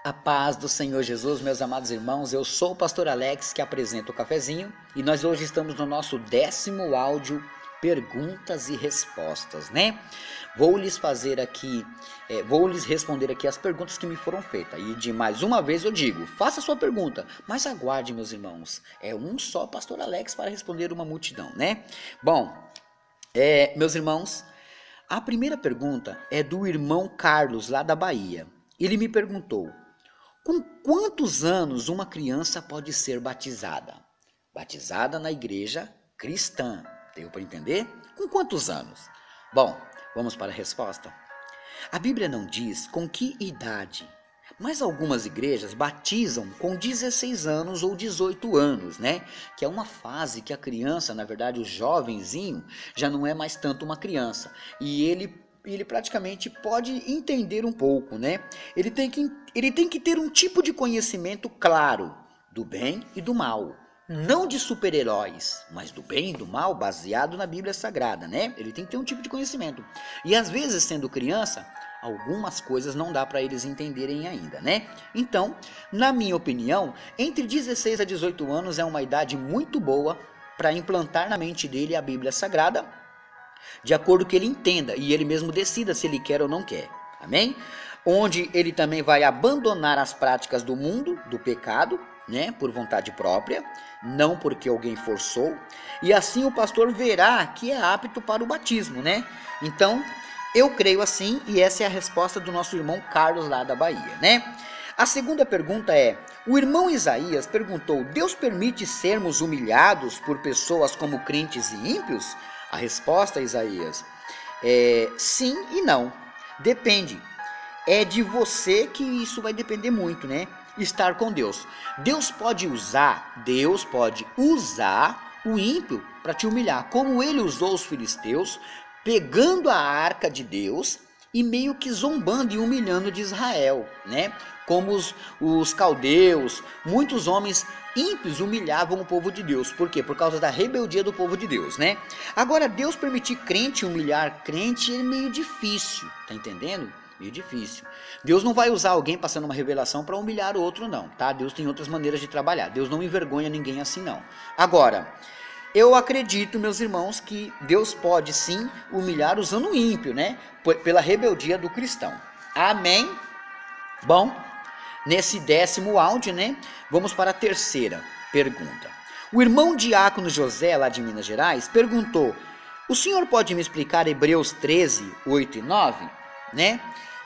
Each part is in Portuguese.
A paz do Senhor Jesus, meus amados irmãos, eu sou o pastor Alex que apresenta o cafezinho e nós hoje estamos no nosso 10º áudio, perguntas e respostas, né? Vou lhes responder aqui as perguntas que me foram feitas e de mais uma vez eu digo, faça a sua pergunta, mas aguarde, meus irmãos, é um só pastor Alex para responder uma multidão, né? Bom, meus irmãos, a primeira pergunta é do irmão Carlos, lá da Bahia. Ele me perguntou: com quantos anos uma criança pode ser batizada? Batizada na igreja cristã. Deu para entender? Com quantos anos? Bom, vamos para a resposta. A Bíblia não diz com que idade, mas algumas igrejas batizam com 16 anos ou 18 anos, né? Que é uma fase que a criança, na verdade o jovenzinho, já não é mais tanto uma criança. E ele praticamente pode entender um pouco, né? Ele tem que ter um tipo de conhecimento claro do bem e do mal. Não de super-heróis, mas do bem e do mal baseado na Bíblia Sagrada, né? Ele tem que ter um tipo de conhecimento. E às vezes, sendo criança, algumas coisas não dá para eles entenderem ainda, né? Então, na minha opinião, entre 16 a 18 anos é uma idade muito boa para implantar na mente dele a Bíblia Sagrada, de acordo com que ele entenda e ele mesmo decida se ele quer ou não quer. Amém? Onde ele também vai abandonar as práticas do mundo, do pecado, né, por vontade própria, não porque alguém forçou, e assim o pastor verá que é apto para o batismo, né? Então, eu creio assim, e essa é a resposta do nosso irmão Carlos lá da Bahia, né? A segunda pergunta é: o irmão Isaías perguntou: Deus permite sermos humilhados por pessoas como crentes e ímpios? A resposta, Isaías, é sim e não. Depende. É de você que isso vai depender muito, né? Estar com Deus. Deus pode usar o ímpio para te humilhar, como ele usou os filisteus, pegando a arca de Deus e meio que zombando e humilhando de Israel, né? Como os caldeus, muitos homens ímpios humilhavam o povo de Deus. Por quê? Por causa da rebeldia do povo de Deus, né? Agora, Deus permitir crente humilhar crente é meio difícil, tá entendendo? Meio difícil. Deus não vai usar alguém passando uma revelação para humilhar o outro, não, tá? Deus tem outras maneiras de trabalhar. Deus não envergonha ninguém assim, não. Agora, eu acredito, meus irmãos, que Deus pode sim humilhar usando o ímpio, né? Pela rebeldia do cristão. Amém? Bom, nesse 10º áudio, né? Vamos para a terceira pergunta. O irmão diácono José, lá de Minas Gerais, perguntou: o senhor pode me explicar Hebreus 13, 8 e 9? Né?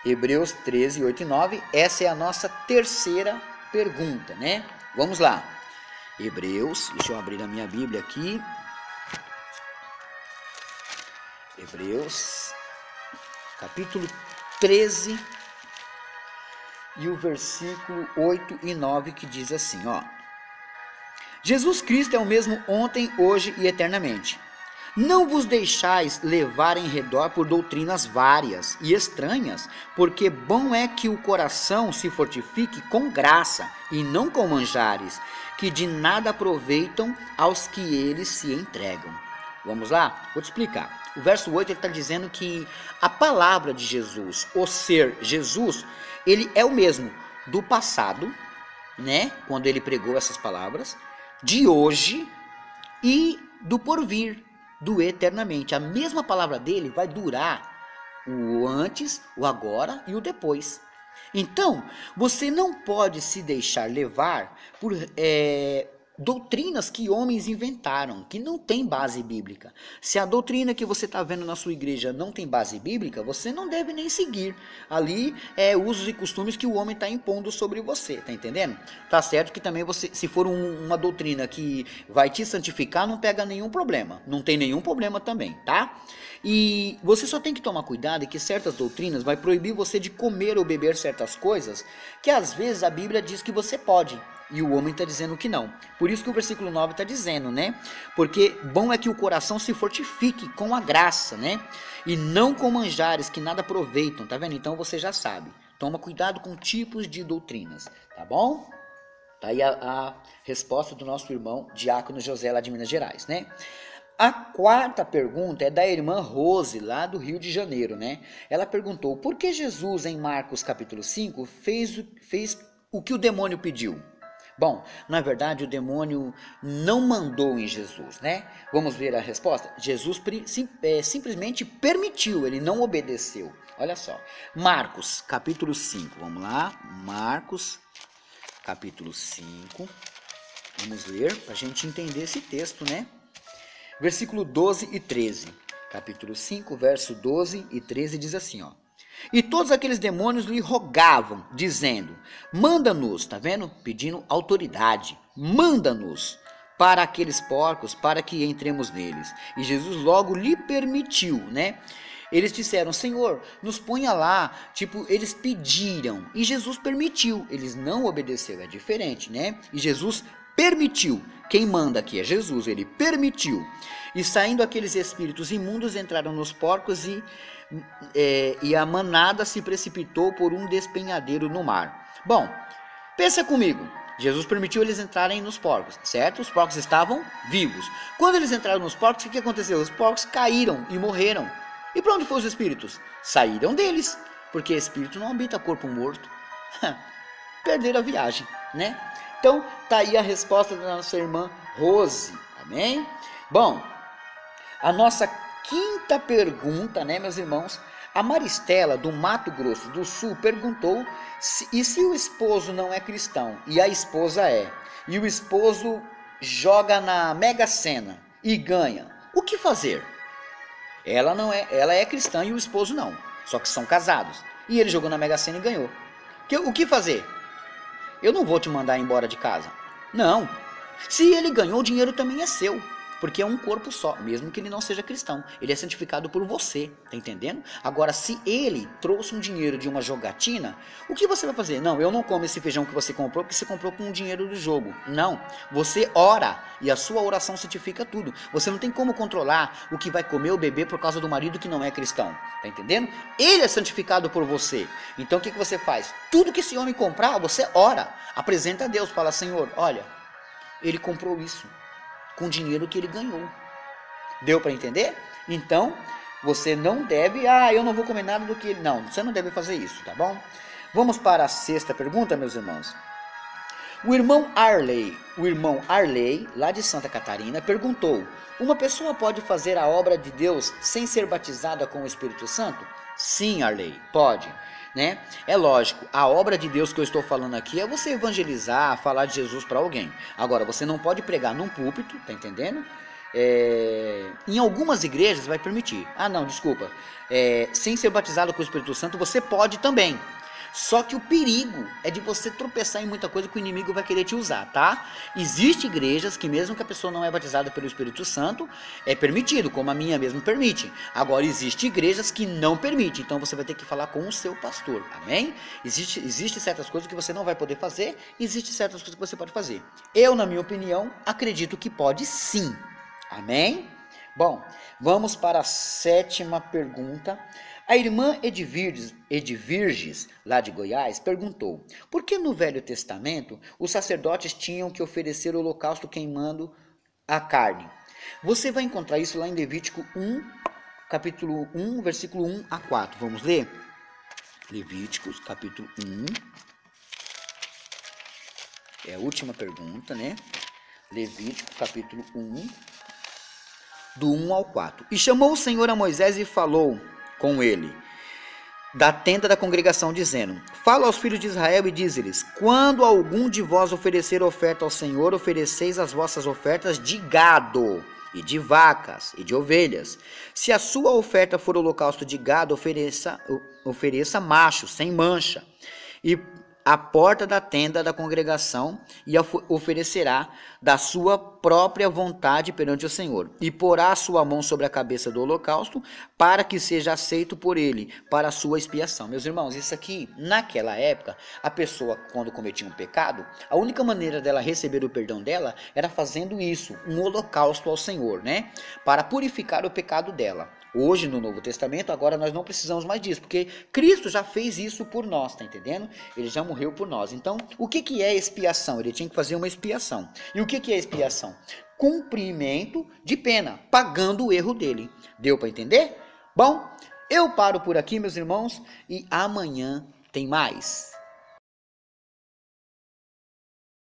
Hebreus 13, 8 e 9, essa é a nossa terceira pergunta, né? Vamos lá. Hebreus, deixa eu abrir a minha Bíblia aqui. Hebreus, capítulo 13, e o versículo 8 e 9, que diz assim, ó: Jesus Cristo é o mesmo ontem, hoje e eternamente. Não vos deixais levar em redor por doutrinas várias e estranhas, porque bom é que o coração se fortifique com graça e não com manjares, que de nada aproveitam aos que eles se entregam. Vamos lá? Vou te explicar. O verso 8 ele está dizendo que a palavra de Jesus, o ser Jesus, ele é o mesmo do passado, né? Quando ele pregou essas palavras, de hoje e do porvir, do eternamente. A mesma palavra dele vai durar o antes, o agora e o depois. Então, você não pode se deixar levar por doutrinas que homens inventaram, que não tem base bíblica. Se a doutrina que você está vendo na sua igreja não tem base bíblica, você não deve nem seguir. Ali é usos e costumes que o homem está impondo sobre você, tá entendendo? Tá certo que também você, se for uma doutrina que vai te santificar, não pega nenhum problema. Não tem nenhum problema também, tá? E você só tem que tomar cuidado que certas doutrinas vai proibir você de comer ou beber certas coisas que às vezes a Bíblia diz que você pode. E o homem está dizendo que não. Por isso que o versículo 9 está dizendo, né? Porque bom é que o coração se fortifique com a graça, né? E não com manjares que nada aproveitam, tá vendo? Então você já sabe. Toma cuidado com tipos de doutrinas, tá bom? Tá aí a resposta do nosso irmão Diácono José lá de Minas Gerais, né? A quarta pergunta é da irmã Rose, lá do Rio de Janeiro, né? Ela perguntou, por que Jesus, em Marcos capítulo 5, fez o que o demônio pediu? Bom, na verdade o demônio não mandou em Jesus, né? Vamos ver a resposta? Jesus simplesmente permitiu, ele não obedeceu. Olha só, Marcos capítulo 5, vamos lá, Marcos capítulo 5, vamos ler para a gente entender esse texto, né? Versículo 12 e 13, capítulo 5, verso 12 e 13 diz assim, ó. E todos aqueles demônios lhe rogavam, dizendo, manda-nos, tá vendo? Pedindo autoridade, manda-nos para aqueles porcos, para que entremos neles. E Jesus logo lhe permitiu, né? Eles disseram, Senhor, nos ponha lá, tipo, eles pediram, e Jesus permitiu, eles não obedeceram, é diferente, né? E Jesus permitiu, quem manda aqui é Jesus, ele permitiu. E saindo aqueles espíritos imundos, entraram nos porcos e a manada se precipitou por um despenhadeiro no mar. Bom, pensa comigo, Jesus permitiu eles entrarem nos porcos, certo? Os porcos estavam vivos. Quando eles entraram nos porcos, o que aconteceu? Os porcos caíram e morreram. E para onde foram os espíritos? Saíram deles, porque espírito não habita corpo morto. Perderam a viagem, né? Então, tá aí a resposta da nossa irmã Rose, amém? Bom, a nossa quinta pergunta, né, meus irmãos? A Maristela, do Mato Grosso do Sul, perguntou se o esposo não é cristão e a esposa é, e o esposo joga na Mega Sena e ganha, o que fazer? Ela é cristã e o esposo não, só que são casados, e ele jogou na Mega Sena e ganhou. O que fazer? Eu não vou te mandar embora de casa. Não. Se ele ganhou, o dinheiro também é seu. Porque é um corpo só, mesmo que ele não seja cristão. Ele é santificado por você, tá entendendo? Agora, se ele trouxe um dinheiro de uma jogatina, o que você vai fazer? Não, eu não como esse feijão que você comprou, porque você comprou com o dinheiro do jogo. Não, você ora e a sua oração santifica tudo. Você não tem como controlar o que vai comer ou beber por causa do marido que não é cristão, tá entendendo? Ele é santificado por você. Então, o que você faz? Tudo que esse homem comprar, você ora, apresenta a Deus, fala, Senhor, olha, ele comprou isso com o dinheiro que ele ganhou. Deu para entender? Então, você não deve, eu não vou comer nada do que ele... Não, você não deve fazer isso, tá bom? Vamos para a sexta pergunta, meus irmãos. O irmão Arley, lá de Santa Catarina, perguntou, uma pessoa pode fazer a obra de Deus sem ser batizada com o Espírito Santo? Sim, Arley, pode. Né? É lógico, a obra de Deus que eu estou falando aqui é você evangelizar, falar de Jesus para alguém. Agora, você não pode pregar num púlpito, tá entendendo? Em algumas igrejas vai permitir. Não, desculpa. Sem ser batizado com o Espírito Santo, você pode também. Só que o perigo é de você tropeçar em muita coisa que o inimigo vai querer te usar, tá? Existem igrejas que mesmo que a pessoa não é batizada pelo Espírito Santo, é permitido, como a minha mesmo permite. Agora, existem igrejas que não permitem, então você vai ter que falar com o seu pastor, amém? Existem certas coisas que você não vai poder fazer, existem certas coisas que você pode fazer. Eu, na minha opinião, acredito que pode sim, amém? Bom, vamos para a sétima pergunta. A irmã Edvirges, lá de Goiás, perguntou, por que no Velho Testamento os sacerdotes tinham que oferecer o holocausto queimando a carne? Você vai encontrar isso lá em Levítico 1, capítulo 1, versículo 1 a 4. Vamos ler? Levíticos, capítulo 1. É a última pergunta, né? Levítico, capítulo 1, do 1 ao 4. E chamou o Senhor a Moisés e falou com ele, da tenda da congregação, dizendo, fala aos filhos de Israel e diz-lhes, quando algum de vós oferecer oferta ao Senhor, ofereceis as vossas ofertas de gado, e de vacas, e de ovelhas. Se a sua oferta for holocausto de gado, ofereça macho, sem mancha, e à porta da tenda da congregação, e oferecerá da sua própria vontade perante o Senhor, e porá a sua mão sobre a cabeça do holocausto, para que seja aceito por ele, para a sua expiação. Meus irmãos, isso aqui, naquela época, a pessoa, quando cometia um pecado, a única maneira dela receber o perdão dela, era fazendo isso, um holocausto ao Senhor, né? Para purificar o pecado dela. Hoje no Novo Testamento, agora nós não precisamos mais disso, porque Cristo já fez isso por nós, tá entendendo? Ele já morreu por nós. Então, o que que é expiação? Ele tinha que fazer uma expiação. E o que que é expiação? Cumprimento de pena, pagando o erro dele. Deu para entender? Bom, eu paro por aqui, meus irmãos, e amanhã tem mais.